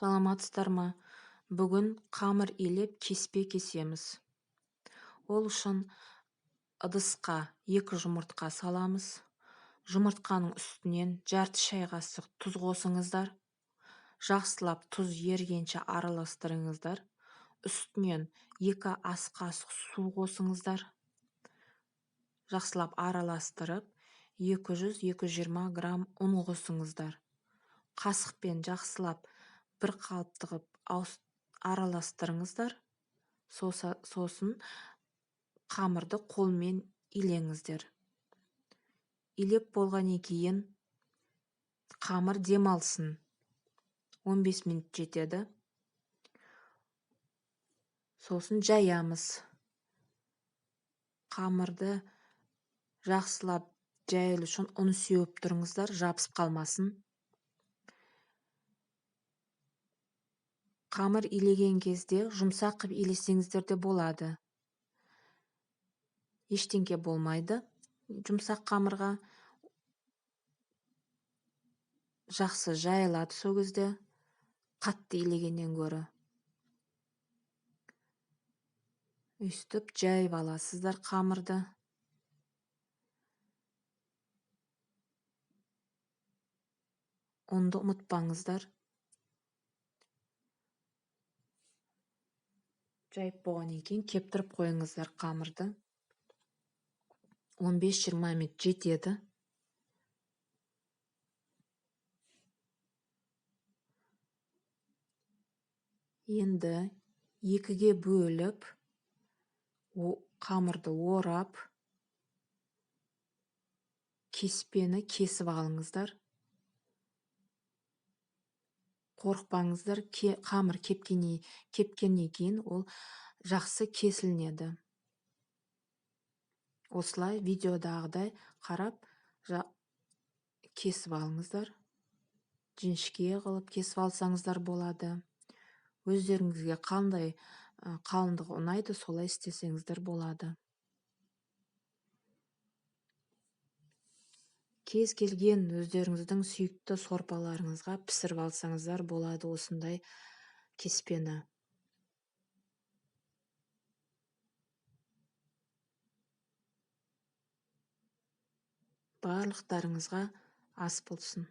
Саламатсыздар ма? Бүгін қамыр илеп кеспе кесеміз. Ол үшін ыдысқа 2 жұмыртқа саламыз. Жұмыртқаның үстінен жарты шай қасық тұз қосыңыздар. Жақсылап тұз ергенше араластырыңыздар. Үстінен 2 ас қасық су қосыңыздар. Жақсылап араластырып, 200-220 грамм ұн қосыңыздар. Қасықпен жақсылап бір қалыпты қылып араластырыңыздар. Сосын қамырды қолмен илеңіздер. Илеп болғаннан кейін қамыр демалсын. 15 минут жетеді. Сосын жаямыз. Қамырды жақсылап жайылу үшін ұн сеуіп тұрыңыздар, жабысып қалмасын. Қамыр илеген кезде жұмсақ қып илесеңіздер де болады. Ештеңке болмайды. Жұмсақ қамырға жақсы жайылады сол кезде, қатты илегеннен гөрі. Өстіп жайып аласыздар қамырды. Ұнды ұмытпаңыздар. Жайып болғаннан кейін кептіріп қойыңыздар қамырды. 15-20 минут жетеді. Енді 2-ге бөліп, қамырды орап, кеспені кесіп алыңыздар. Қорықпаңыздар, қамыр кепкеннен кейін ол жақсы кесілінеді. Осылай видеодағыдай қарап кесіп алыңыздар. Жіңішке қылып кесіп алсаңыздар болады. Өздеріңізге қандай қалыңдығы ұнайды, солай істесеңіздер болады. Кез келген өздеріңіздің сүйікті сорпаларыңызға пісіріп алсаңыздар болады осындай кеспені. Барлықтарыңызға ас болсын.